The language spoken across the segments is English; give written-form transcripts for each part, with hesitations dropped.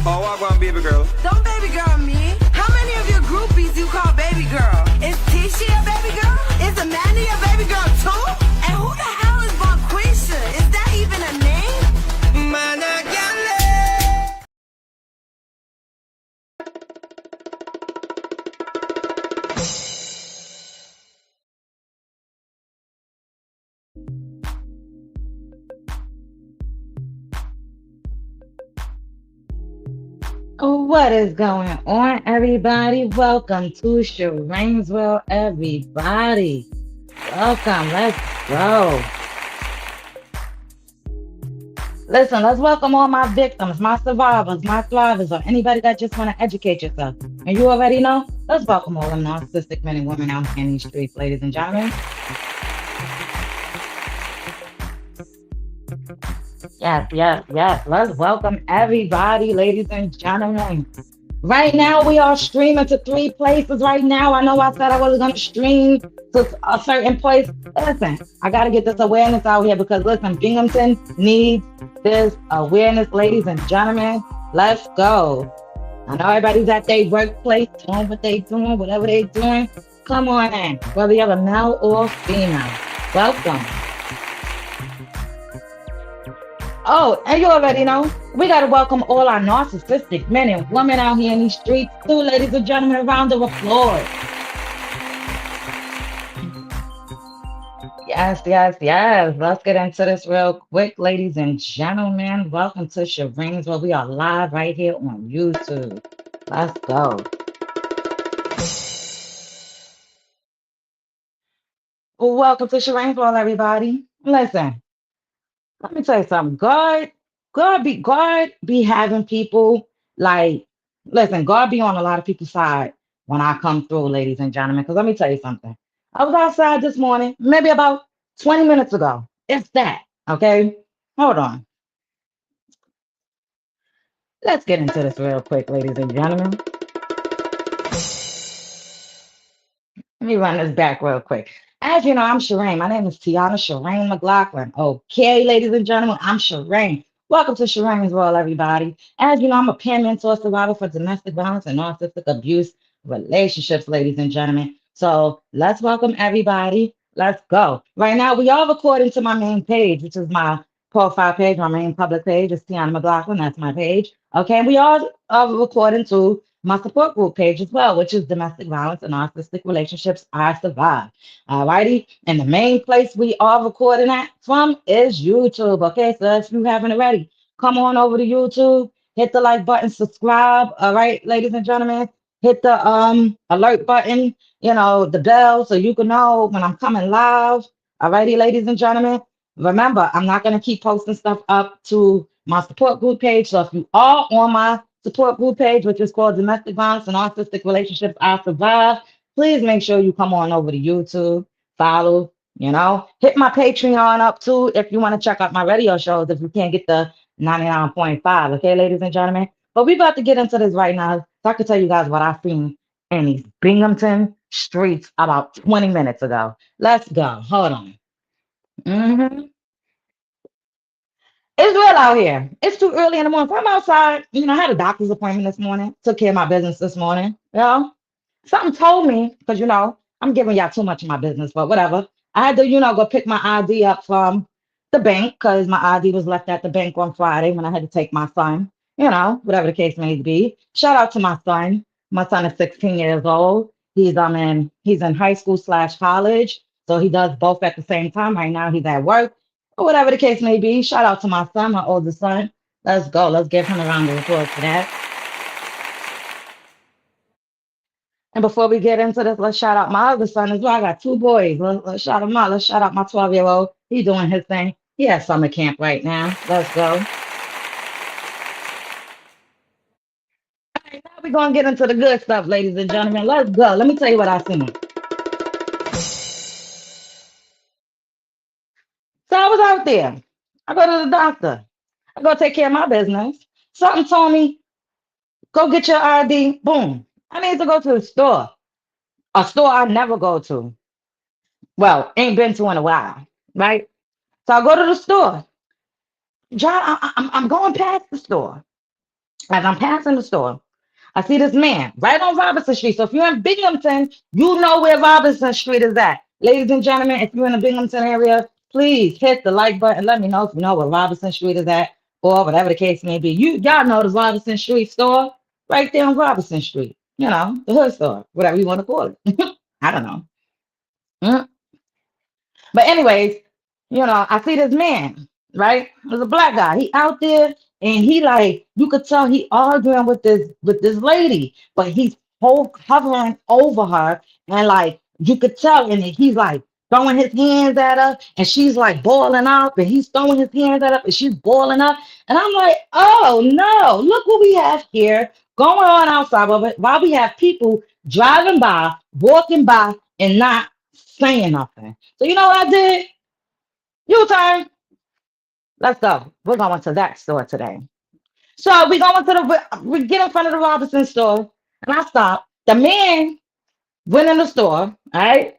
Oh, I want baby girl. Don't baby girl me. How many of your groupies you call baby girl? Is Tisha a baby girl? Is Amanda a baby girl too? And who the hell is Bonquisha? Is that even a name? Man, I can't live. What is going on, everybody? Welcome to Sharane's World, everybody. Welcome. Let's go. Listen, let's welcome all my victims, my survivors, my thrivers, or anybody that just want to educate yourself. And you already know, let's welcome all them narcissistic men and women out here in these streets, ladies and gentlemen. Yes, yes, yes. Let's welcome everybody, ladies and gentlemen. Right now, we are streaming to 3 places right now. I know I said I wasn't going to stream to a certain place. Listen, I got to get this awareness out here because, listen, Binghamton needs this awareness, ladies and gentlemen. Let's go. I know everybody's at their workplace doing what they doing, whatever they doing. Come on in, whether you're a male or female. Welcome. Oh, and you already know, we got to welcome all our narcissistic men and women out here in these streets too, ladies and gentlemen. A round of applause. Yes, yes, yes. Let's get into this real quick, ladies and gentlemen. Welcome to Sharane's World. We are live right here on YouTube. Let's go. Welcome to Sharane's World, everybody. Listen. Let me tell you something. God be having people like, listen, God be on a lot of people's side when I come through, ladies and gentlemen. Because let me tell you something. I was outside this morning, maybe about 20 minutes ago. It's that. Okay. Hold on. Let's get into this real quick, ladies and gentlemen. Let me run this back real quick. As you know, I'm Sharane. My name is Tiana McLaughlin. Okay, ladies and gentlemen, I'm Sharane. Welcome to Sharane's World, everybody. As you know, I'm a peer mentor survivor for domestic violence and narcissistic abuse relationships, ladies and gentlemen. So let's welcome everybody. Let's go. Right now, we are recording to my main page, which is my profile page, my main public page is Tiana McLaughlin. That's my page. Okay, and we are recording to my support group page as well, which is domestic violence and narcissistic relationships I survive. Alrighty. And the main place we are recording at from is YouTube. Okay, so if you haven't already, come on over to YouTube, hit the like button, subscribe. All right, ladies and gentlemen, hit the alert button, the bell so you can know when I'm coming live. Alrighty, ladies and gentlemen. Remember, I'm not gonna keep posting stuff up to my support group page. So if you are on my support group page, which is called Domestic Violence and Narcissistic Relationships I Survive, please make sure you come on over to YouTube, follow, hit my Patreon up too if you want to check out my radio shows if you can't get the 99.5. Okay, ladies and gentlemen. But we about to get into this right now. So I can tell you guys what I've seen in these Binghamton streets about 20 minutes ago. Let's go. Hold on. hmm It's real out here. It's too early in the morning. So I'm outside. I had a doctor's appointment this morning. Took care of my business this morning. Something told me, because I'm giving y'all too much of my business, but whatever. I had to, go pick my ID up from the bank because my ID was left at the bank on Friday when I had to take my son, whatever the case may be. Shout out to my son. My son is 16 years old. He's in high school slash college. So he does both at the same time. Right now he's at work or whatever the case may be. Shout out to my son, my oldest son. Let's go. Let's give him a round of applause for that. And before we get into this, let's shout out my other son as well. I got 2 boys. Let's shout them out. Let's shout out my 12-year-old. He's doing his thing. He has summer camp right now. Let's go. All right, now we're going to get into the good stuff, ladies and gentlemen. Let's go. Let me tell you what I seen. So I was out there. I go to the doctor. I go take care of my business. Something told me, go get your ID. Boom. I need to go to the store. A store I never go to. Well, ain't been to in a while, right? So I go to the store. John, I'm going past the store. As I'm passing the store, I see this man right on Robinson Street. So if you're in Binghamton, you know where Robinson Street is at. Ladies and gentlemen, if you're in the Binghamton area, please hit the like button. Let me know if you know where Robinson Street is at, or whatever the case may be. Y'all know the Robinson Street store right there on Robinson Street. You know, the hood store, whatever you want to call it. I don't know. Mm. But anyways, I see this man, right? There's a black guy. He out there and he like you could tell he arguing with this lady, but he's hovering over her and like you could tell and he's like throwing his hands at her and she's like boiling up and he's throwing his hands at her and she's boiling up. And I'm like, oh no, look what we have here going on outside of it while we have people driving by, walking by, and not saying nothing. So you know what I did? U-turn. Let's go. We're going to that store today. So we get in front of the Robinson store, and I stop. The man went in the store. All right.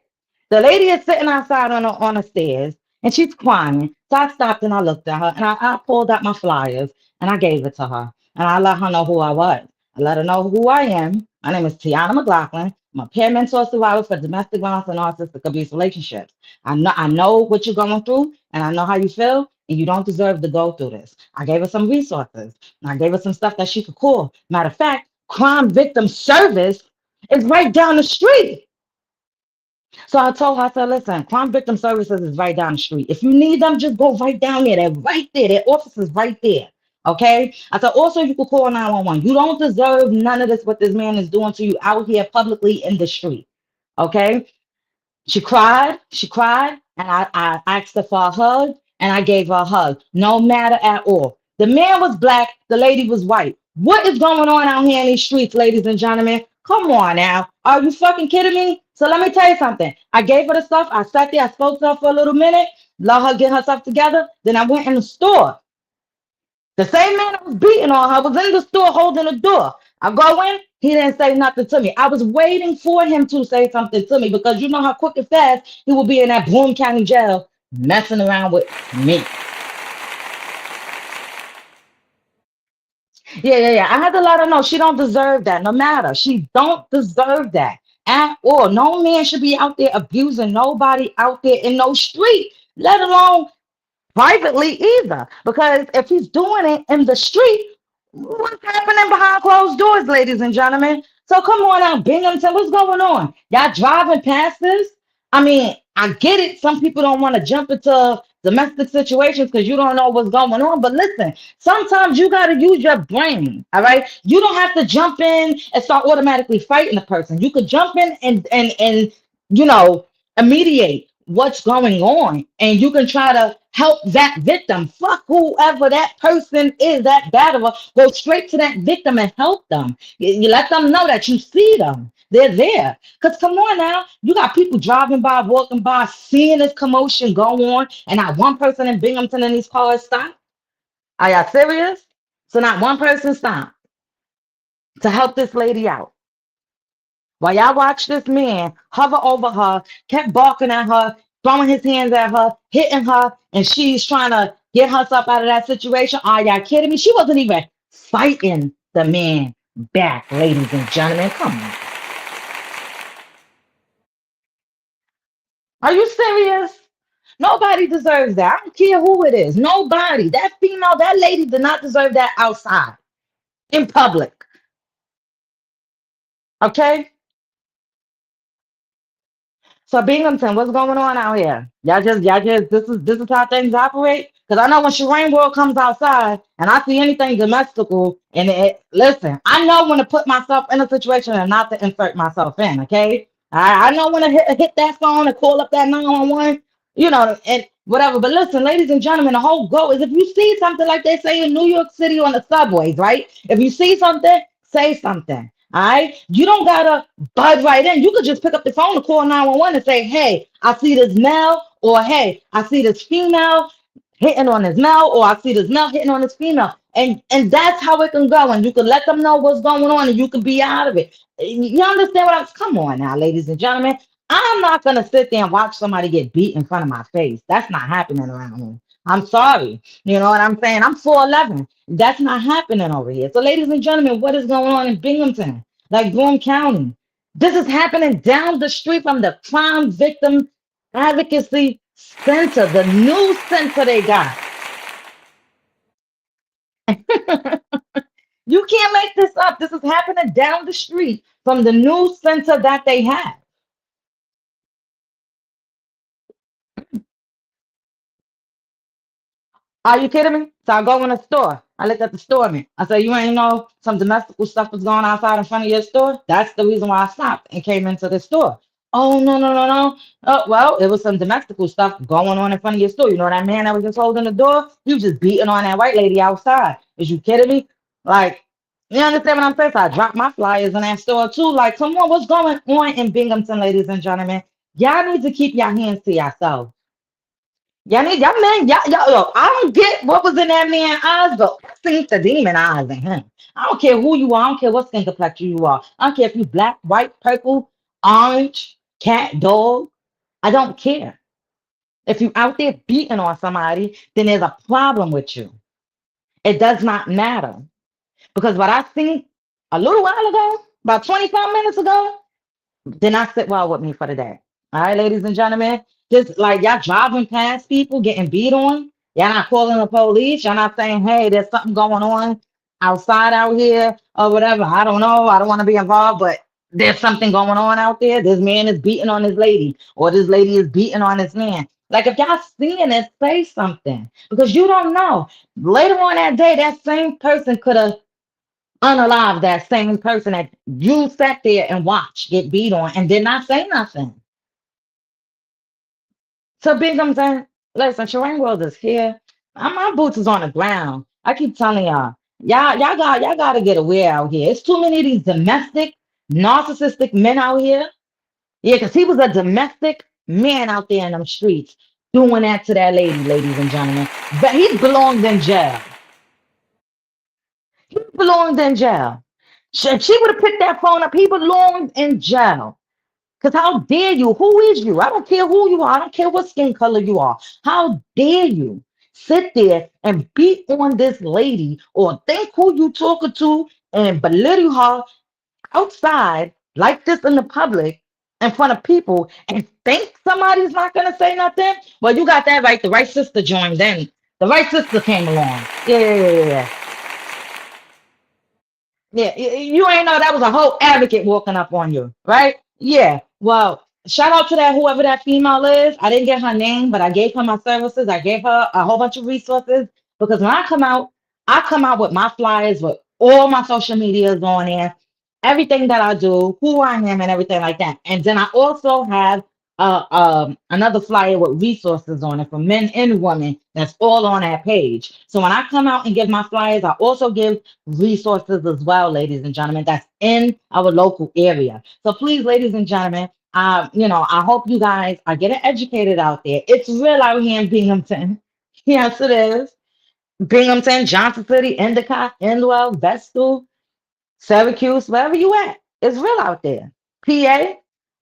The lady is sitting outside on the stairs, and she's crying. So I stopped and I looked at her, and I pulled out my flyers and I gave it to her, and I let her know who I was. I let her know who I am. My name is Tiana McLaughlin. I'm a peer mentor survivor for domestic violence and narcissistic abuse relationships. I know what you're going through, and I know how you feel, and you don't deserve to go through this. I gave her some resources. And I gave her some stuff that she could call. Matter of fact, crime victim service is right down the street. So I told her, I said, listen, crime victim services is right down the street. If you need them, just go right down there. They're right there. Their office is right there. Okay. I said, also, you could call 911. You don't deserve none of this, what this man is doing to you out here publicly in the street. Okay. She cried, and I asked her for a hug, and I gave her a hug, no matter at all. The man was black, the lady was white. What is going on out here in these streets, ladies and gentlemen? Come on now. Are you fucking kidding me? So let me tell you something. I gave her the stuff. I sat there, I spoke to her for a little minute, let her get herself together. Then I went in the store. The same man that was beating on her was in the store holding the door. I go in, he didn't say nothing to me. I was waiting for him to say something to me because you know how quick and fast he would be in that Broome County jail messing around with me. Yeah. I had to let her know she don't deserve that. No matter. She don't deserve that at all. No man should be out there abusing nobody out there in no street, let alone privately either. Because if he's doing it in the street, what's happening behind closed doors, ladies and gentlemen? So come on out, Binghamton. What's going on? Y'all driving past this? I mean, I get it. Some people don't want to jump into domestic situations because you don't know what's going on. But listen, sometimes you got to use your brain. All right. You don't have to jump in and start automatically fighting the person. You could jump in and you know, mediate what's going on, and you can try to help that victim. Fuck whoever that person is, that batterer. Go straight to that victim and help them. You let them know that you see them. They're there. Because come on now, you got people driving by, walking by, seeing this commotion go on, and not one person in Binghamton in these cars stop. Are y'all serious? So not one person stopped to help this lady out. While y'all watch this man hover over her, kept barking at her, throwing his hands at her, hitting her, and she's trying to get herself out of that situation. Are y'all kidding me? She wasn't even fighting the man back, ladies and gentlemen. Come on. Are you serious? Nobody deserves that. I don't care who it is. Nobody. That female, that lady did not deserve that outside in public. Okay? So Binghamton, what's going on out here? Y'all just, this is how things operate. Because I know when Sharane World comes outside and I see anything domestical, and listen, I know when to put myself in a situation and not to insert myself in. Okay, I know when to hit that phone and call up that 911, and whatever. But listen, ladies and gentlemen, the whole goal is if you see something like they say in New York City on the subways, right? If you see something, say something. All right, you don't gotta buzz right in. You could just pick up the phone and call 911 and say, "Hey, I see this male," or "Hey, I see this female hitting on this male," or "I see this male hitting on this female," and that's how it can go. And you can let them know what's going on, and you can be out of it. You understand what I'm? Come on now, ladies and gentlemen. I'm not gonna sit there and watch somebody get beat in front of my face. That's not happening around me. I'm sorry. You know what I'm saying? I'm 4'11". That's not happening over here. So, ladies and gentlemen, what is going on in Binghamton, like Broome County? This is happening down the street from the Crime Victim Advocacy Center, the new center they got. You can't make this up. This is happening down the street from the new center that they have. Are you kidding me? So I go in the store. I look at the store man. I say, you ain't know some domestical stuff was going outside in front of your store? That's the reason why I stopped and came into the store. Oh, no, no, no, no. Oh, well, it was some domestical stuff going on in front of your store. You know that man that was just holding the door? You was just beating on that white lady outside. Is you kidding me? Like, you understand what I'm saying? So I dropped my flyers in that store too. Like, come on, what's going on in Binghamton, ladies and gentlemen? Y'all need to keep your hands to yourselves. Y'all need y'all man, y'all, yo, I don't get what was in that man's eyes, but I seen the demon eyes in him. I don't care who you are, I don't care what skin complexion you are. I don't care if you black, white, purple, orange, cat, dog. I don't care. If you out there beating on somebody, then there's a problem with you. It does not matter. Because what I seen a little while ago, about 25 minutes ago, did not sit well with me for the day. All right, ladies and gentlemen, just like y'all driving past people getting beat on, y'all not calling the police, y'all not saying, hey, there's something going on outside out here or whatever. I don't know. I don't want to be involved, but there's something going on out there. This man is beating on this lady, or this lady is beating on this man. Like if y'all seeing it, say something because you don't know. Later on that day, that same person could have unalive that same person that you sat there and watched get beat on and did not say nothing. So big I'm saying, listen, Sharane World is here. My boots is on the ground. I keep telling y'all, y'all gotta get aware out here. It's too many of these domestic, narcissistic men out here. Yeah, because he was a domestic man out there in them streets doing that to that lady, ladies and gentlemen. But he belonged in jail. He belonged in jail. If she would have picked that phone up, he belonged in jail. Because how dare you? Who is you? I don't care who you are. I don't care what skin color you are. How dare you sit there and beat on this lady or think who you talking to and belittle her outside like this in the public in front of people and think somebody's not going to say nothing? Well, you got that right. The right sister joined in. The right sister came along. Yeah. Yeah, you ain't know that was a whole advocate walking up on you, right? Yeah. Well, shout out to that whoever that female is. I didn't get her name, but I gave her my services. I gave her a whole bunch of resources because when I come out with my flyers with all my social medias on there, everything that I do, who I am, and everything like that. And then I also have another flyer with resources on it for men and women. That's all on that page. So when I come out and give my flyers, I also give resources as well, ladies and gentlemen, that's in our local area. So please, ladies and gentlemen, I hope you guys are getting educated out there. It's real out here in Binghamton. Yes, it is. Binghamton, Johnson City, Endicott, Endwell, Vestal, Syracuse, wherever you at. It's real out there. PA,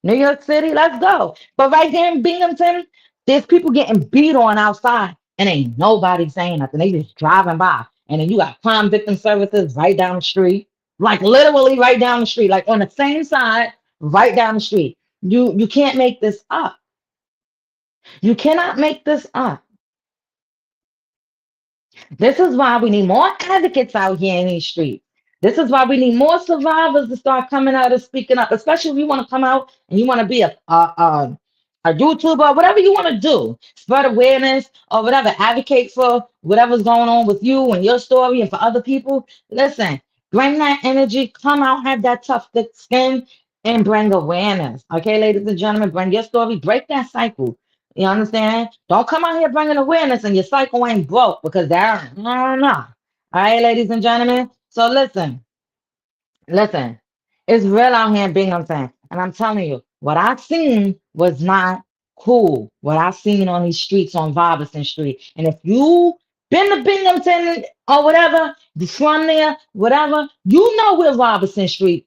New York City, let's go. But right here in Binghamton, there's people getting beat on outside and ain't nobody saying nothing. They just driving by. And then you got crime victim services right down the street. Like literally right down the street, like on the same side, right down the street. You can't make this up. You cannot make this up. This is why we need more advocates out here in these streets. This is why we need more survivors to start coming out and speaking up, especially if you want to come out and you want to be a YouTuber, whatever you want to do, spread awareness or whatever, advocate for whatever's going on with you and your story and for other people. Listen, bring that energy, come out, have that tough, thick skin, and bring awareness. Okay, ladies and gentlemen, bring your story, break that cycle. You understand? Don't come out here bringing awareness and your cycle ain't broke because that, no. All right, ladies and gentlemen. So listen, it's real out here in Binghamton. And I'm telling you, what I seen was not cool. What I seen on these streets on Robertson Street. And if you been to Binghamton or whatever, from there, whatever, you know where Robertson Street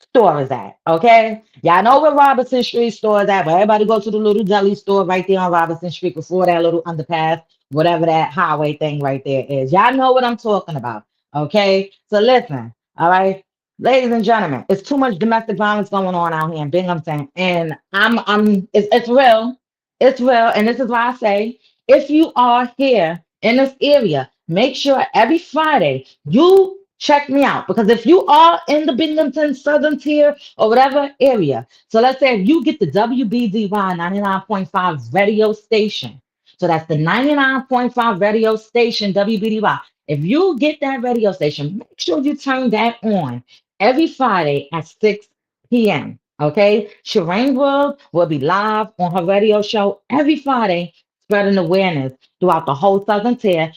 store is at, okay? Y'all know where Robinson Street store is at, but everybody go to the little deli store right there on Robinson Street before that little underpass. whatever that highway thing right there is. Y'all know what I'm talking about. Okay. So listen, all right. Ladies and gentlemen, it's too much domestic violence going on out here in Binghamton. And it's real. It's real. And this is why I say, if you are here in this area, make sure every Friday you check me out. Because if you are in the Binghamton Southern Tier or whatever area, so let's say if you get the WBDY 99.5 radio station, so that's the 99.5 radio station, WBDY. If you get that radio station, make sure you turn that on every Friday at 6 p.m. Okay? Sharane will be live on her radio show every Friday, spreading awareness throughout the whole Southern Tier,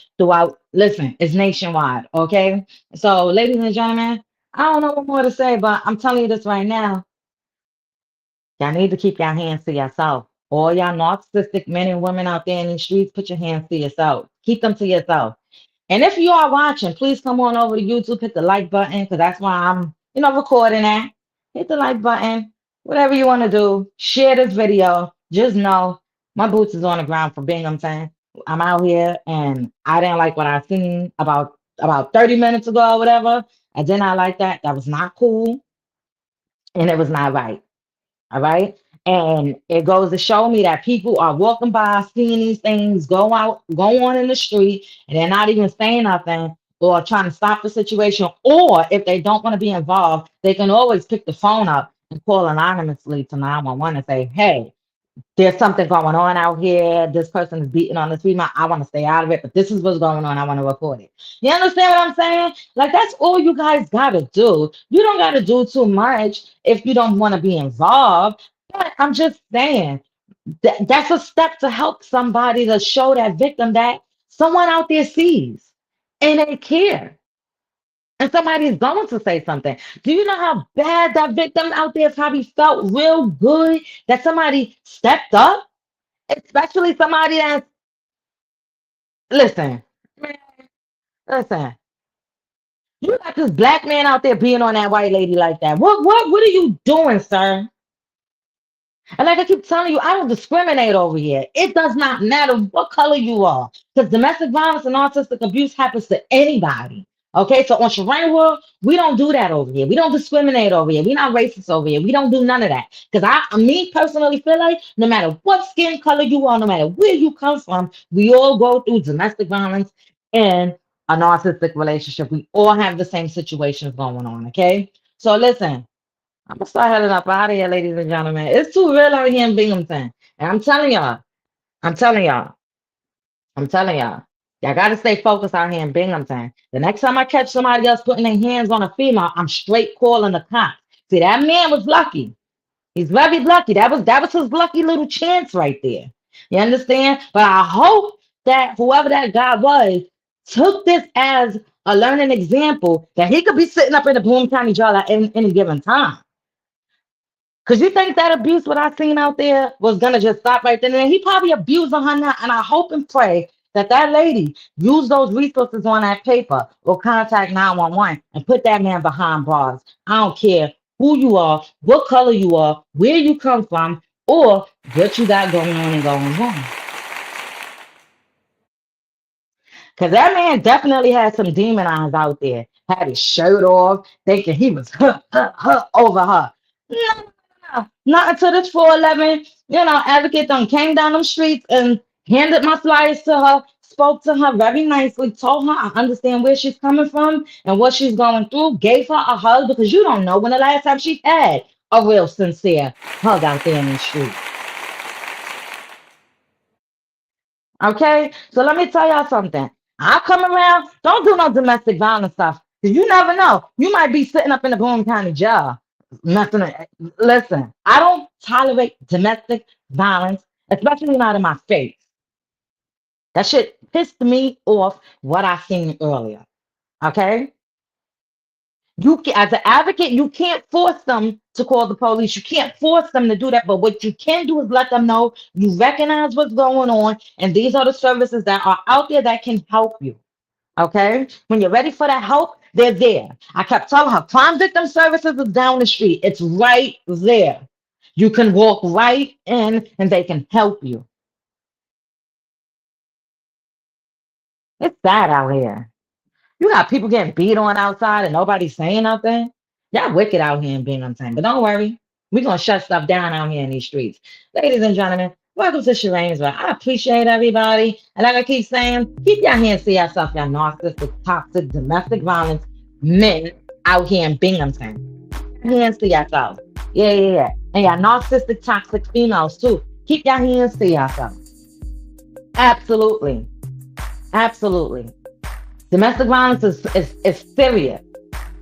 listen, it's nationwide. Okay? So, ladies and gentlemen, I don't know what more to say, but I'm telling you this right now. Y'all need to keep your hands to yourself. All y'all narcissistic men and women out there in the streets, put your hands to yourself. Keep them to yourself. And if you are watching, please come on over to YouTube, hit the like button, because that's why I'm, recording that. Hit the like button. Whatever you want to do, share this video. Just know my boots is on the ground for Binghamton. I'm out here and I didn't like what I seen about 30 minutes ago or whatever. I did not like that. That was not cool. And it was not right. All right. And it goes to show me that people are walking by, seeing these things go on in the street, and they're not even saying nothing or trying to stop the situation. Or if they don't want to be involved, they can always pick the phone up and call anonymously to 911 and say, hey, there's something going on out here. This person is beating on the street. I want to stay out of it, but this is what's going on. I want to report it. You understand what I'm saying? Like, that's all you guys got to do. You don't got to do too much if you don't want to be involved. But I'm just saying that's a step to help somebody to show that victim that someone out there sees and they care. And somebody's going to say something. Do you know how bad that victim out there probably felt real good that somebody stepped up? Especially somebody that's, listen, man, listen. You got this black man out there being on that white lady like that. What are you doing, sir? And like I keep telling you, I don't discriminate over here. It does not matter what color you are. Because domestic violence and narcissistic abuse happens to anybody. Okay, so on Sharane World, we don't do that over here. We don't discriminate over here. We're not racist over here. We don't do none of that. Because me personally feel like no matter what skin color you are, no matter where you come from, we all go through domestic violence and a narcissistic relationship. We all have the same situations going on. Okay, so listen. I'm gonna start heading up out of here, ladies and gentlemen. It's too real out here in Binghamton. And I'm telling y'all, y'all gotta stay focused out here in Binghamton. The next time I catch somebody else putting their hands on a female, I'm straight calling the cops. See, that man was lucky. He's very lucky. That was his lucky little chance right there. You understand? But I hope that whoever that guy was took this as a learning example that he could be sitting up in the Boone County jail at any given time. Because you think that abuse, what I seen out there, was going to just stop right then and there? He probably abusing her now. And I hope and pray that that lady use those resources on that paper or contact 911 and put that man behind bars. I don't care who you are, what color you are, where you come from, or what you got going on and going on. Because that man definitely had some demon eyes out there. Had his shirt off, thinking he was over her. No, not until this 411, advocate done came down them streets and handed my flyers to her, spoke to her very nicely, told her I understand where she's coming from and what she's going through, gave her a hug because you don't know when the last time she had a real sincere hug out there in the street. Okay, so let me tell y'all something. I come around, don't do no domestic violence stuff. 'Cause you never know. You might be sitting up in the Boone County jail. Nothing. Listen, I don't tolerate domestic violence, especially not in my face. That shit pissed me off what I seen earlier. Okay? As an advocate, you can't force them to call the police. You can't force them to do that. But what you can do is let them know you recognize what's going on, and these are the services that are out there that can help you. Okay? When you're ready for that help, they're there. I kept telling her, crime victim services is down the street. It's right there. You can walk right in and they can help you. It's sad out here. You got people getting beat on outside and nobody saying nothing. Y'all wicked out here in Binghamton. But don't worry, we're gonna shut stuff down out here in these streets. Ladies and gentlemen, welcome to Sharane's World. I appreciate everybody. And like I keep saying, keep your hands to yourself, y'all narcissistic, toxic, domestic violence men out here in Binghamton. Hands to yourself. Yeah, yeah, yeah. And y'all narcissistic, toxic females too. Keep your hands to yourself. Absolutely. Absolutely. Domestic violence is serious.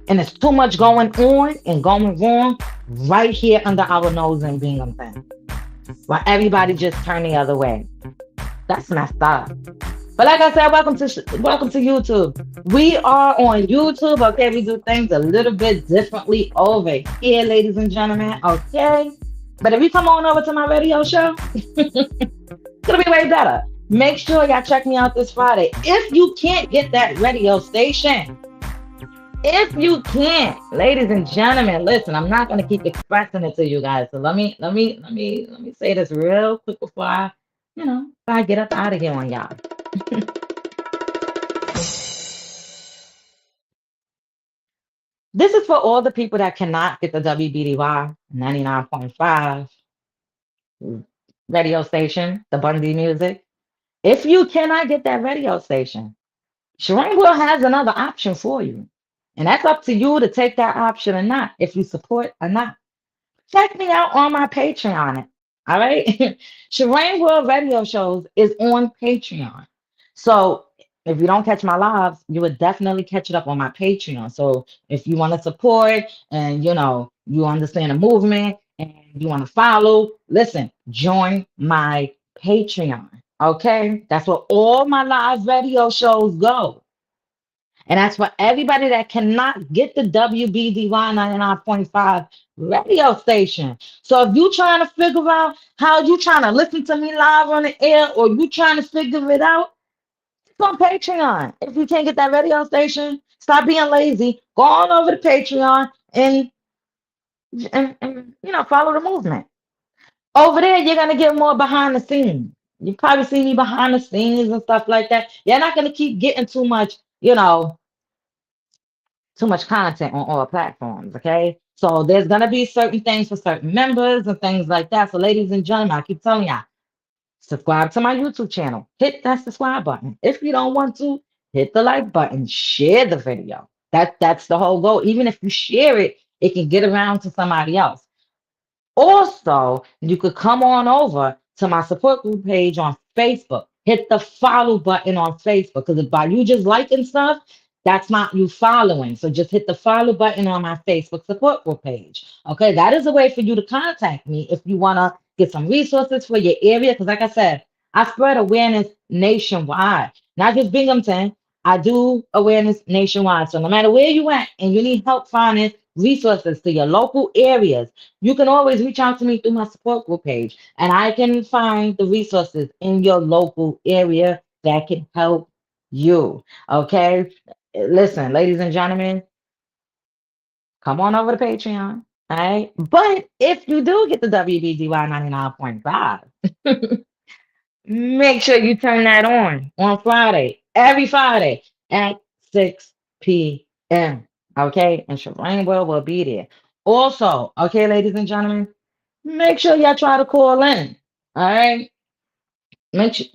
And there's too much going on and going wrong right here under our nose in Binghamton. While everybody just turn the other way. That's messed up. But like I said, welcome to YouTube. We are on YouTube. Okay, we do things a little bit differently over here, ladies and gentlemen. Okay, but if you come on over to my radio show, it's gonna be way better. Make sure y'all check me out this Friday. If you can't get that radio station, if you can't, ladies and gentlemen, listen. I'm not gonna keep expressing it to you guys. So let me say this real quick before I get up out of here on y'all. This is for all the people that cannot get the WBDY 99.5 radio station, the Bundy Music. If you cannot get that radio station, Sharane Will has another option for you. And that's up to you to take that option or not, if you support or not. Check me out on my Patreon. All right. Sharane World Radio Shows is on Patreon. So if you don't catch my lives, you would definitely catch it up on my Patreon. So if you want to support and you understand the movement and you want to follow, listen, join my Patreon. Okay. That's where all my live radio shows go. And that's for everybody that cannot get the WBDY 99.5 radio station. So if you trying to figure out how you trying to listen to me live on the air or you trying to figure it out, it's on Patreon. If you can't get that radio station, stop being lazy. Go on over to Patreon and follow the movement. Over there, you're gonna get more behind the scenes. You probably see me behind the scenes and stuff like that. You're not gonna keep getting too much content on all platforms, okay? So there's gonna be certain things for certain members and things like that. So ladies and gentlemen, I keep telling y'all, subscribe to my YouTube channel. Hit that subscribe button. If you don't want to, hit the like button. Share the video. That's the whole goal. Even if you share it, it can get around to somebody else. Also, you could come on over to my support group page on Facebook. Hit the follow button on Facebook because by you just liking stuff, that's not you following. So just hit the follow button on my Facebook support group page. Okay, that is a way for you to contact me if you want to get some resources for your area. Because like I said, I spread awareness nationwide, not just Binghamton. I do awareness nationwide. So no matter where you at and you need help finding resources to your local areas, you can always reach out to me through my support group page, and I can find the resources in your local area that can help you. Okay. Listen, ladies and gentlemen, come on over to Patreon. All right. But if you do get the WBDY 99.5, make sure you turn that on Friday, every Friday at 6 p.m. Okay. And Sharane will be there. Also, okay, ladies and gentlemen, make sure y'all try to call in. All right. Make sure,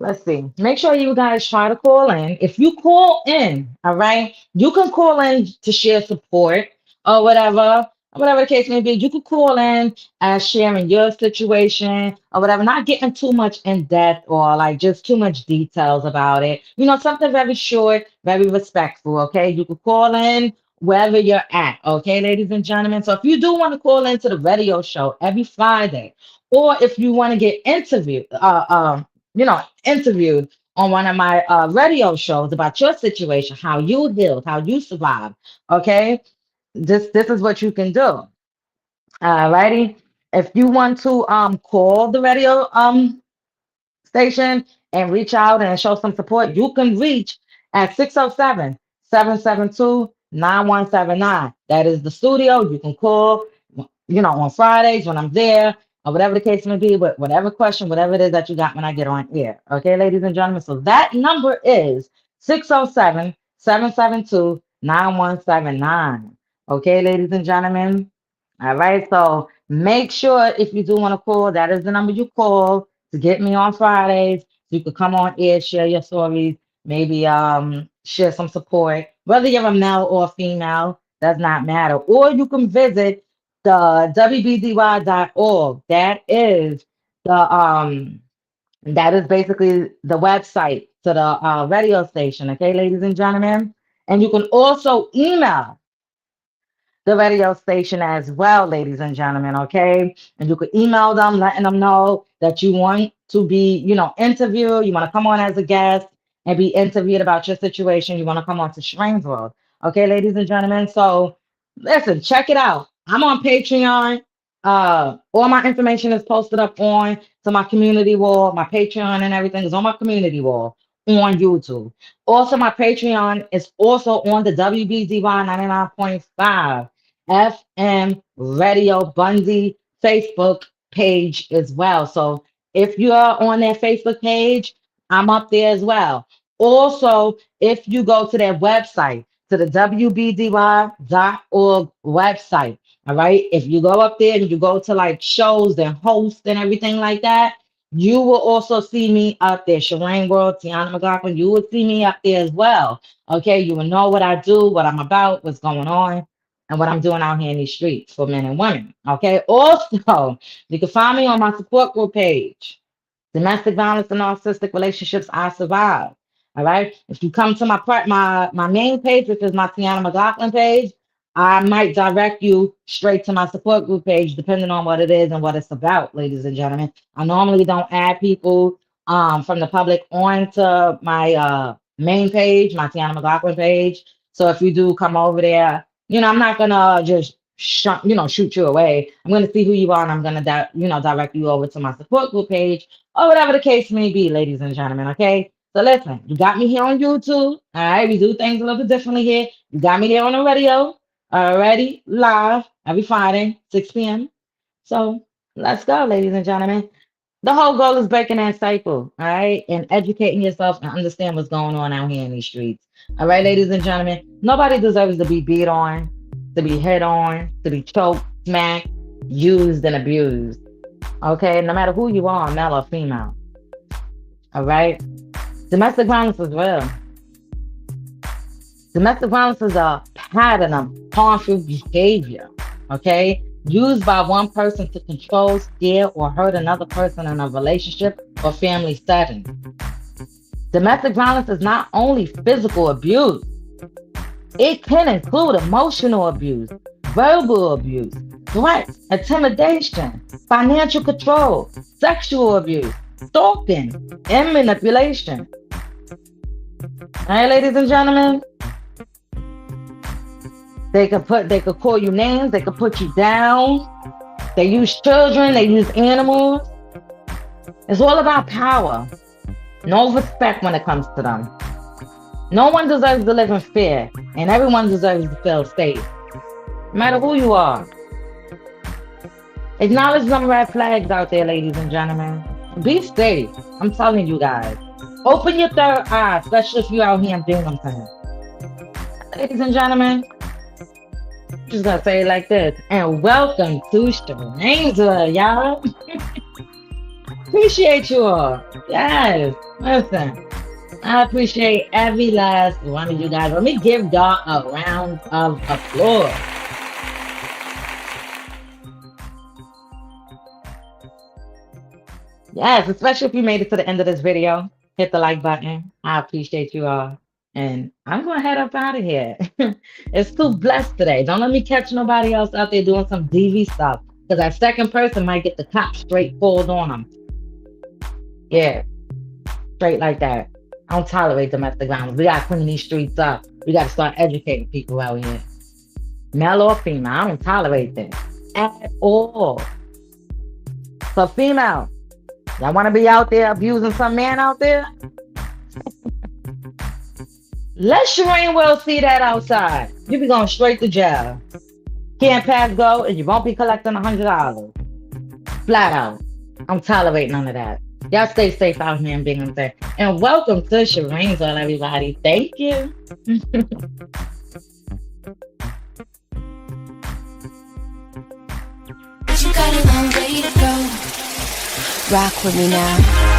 let's see. Make sure you guys try to call in. If you call in, all right, you can call in to share support or whatever the case may be. You could call in as sharing your situation or whatever, not getting too much in depth or like just too much details about it. Something very short, very respectful. Okay, you could call in wherever you're at. Okay, ladies and gentlemen. So if you do want to call into the radio show every Friday, or if you want to get interviewed on one of my radio shows about your situation, how you healed, how you survived. Okay, this is what you can do. Alrighty. If you want to call the radio station and reach out and show some support, you can reach at 607-772-9179. That is the studio. You can call, on Fridays when I'm there, or whatever the case may be, with whatever question, whatever it is that you got when I get on air. Okay, ladies and gentlemen. So that number is 607-772-9179. Okay, ladies and gentlemen. All right. So make sure if you do want to call, that is the number you call to get me on Fridays. So you could come on air, share your stories, maybe share some support. Whether you're a male or a female, does not matter. Or you can visit the wbdy.org. That is basically the website to the radio station. Okay, ladies and gentlemen. And you can also email the radio station as well, ladies and gentlemen, okay? And you could email them, letting them know that you want to be, interviewed, you want to come on as a guest and be interviewed about your situation. You want to come on to Sharane's World, okay, ladies and gentlemen? So listen, check it out. I'm on Patreon. All my information is posted up on to my community wall. My Patreon and everything is on my community wall on YouTube. Also, my Patreon is also on the WBDY 99.5 FM Radio Bundy Facebook page as well. So if you are on their Facebook page, I'm up there as well. Also, if you go to their website, to the WBDY.org website, all right, if you go up there and you go to like shows and hosts and everything like that, you will also see me up there. Sharane World, Tiana McLaughlin, you will see me up there as well. Okay, you will know what I do, what I'm about, what's going on, and what I'm doing out here in these streets for men and women. Okay, also, you can find me on my support group page. Domestic violence and narcissistic relationships I survive. All right. If you come to my main page, which is my Tiana McLaughlin page, I might direct you straight to my support group page, depending on what it is and what it's about, ladies and gentlemen. I normally don't add people from the public onto my main page, my Tiana McLaughlin page. So if you do come over there, I'm not gonna just shoot you away. I'm gonna see who you are, and I'm gonna direct you over to my support group page or whatever the case may be, ladies and gentlemen. Okay. So listen, you got me here on YouTube. All right, we do things a little bit differently here. You got me there on the radio already, live every Friday, 6 p.m. So let's go, ladies and gentlemen. The whole goal is breaking that cycle, all right, and educating yourself and understand what's going on out here in these streets. All right, ladies and gentlemen, nobody deserves to be beat on, to be hit on, to be choked, smacked, used, and abused. Okay, no matter who you are, male or female. All right. Domestic violence is real. Domestic violence is a pattern of harmful behavior, okay? Used by one person to control, scare, or hurt another person in a relationship or family setting. Domestic violence is not only physical abuse, it can include emotional abuse, verbal abuse, threats, intimidation, financial control, sexual abuse, stalking, and manipulation. All right, ladies and gentlemen, they could call you names, they could put you down. They use children, they use animals. It's all about power. No respect when it comes to them. No one deserves to live in fear, and everyone deserves to feel safe, no matter who you are. Acknowledge some red flags out there, ladies and gentlemen. Be safe. I'm telling you guys. Open your third eye, especially if you're out here in Binghamton. Ladies and gentlemen, I'm just gonna say it like this. And welcome to Sharane's World, y'all. Appreciate you all. Yes, listen. I appreciate every last one of you guys. Let me give y'all a round of applause. Yes, especially if you made it to the end of this video. Hit the like button. I appreciate you all. And I'm going to head up out of here. It's too blessed today. Don't let me catch nobody else out there doing some DV stuff. Because that second person might get the cops straight pulled on them. Yeah. Straight like that. I don't tolerate domestic violence. We got to clean these streets up. We got to start educating people out here. Male or female. I don't tolerate this at all. So female, y'all want to be out there abusing some man out there? Let Sharane World see that outside. You be going straight to jail. Can't pass go, and you won't be collecting $100. Flat out. I'm tolerating none of that. Y'all stay safe out here in Binghamton. And welcome to Sharane's World, everybody. Thank you. You got a long way to go. Rock with me now.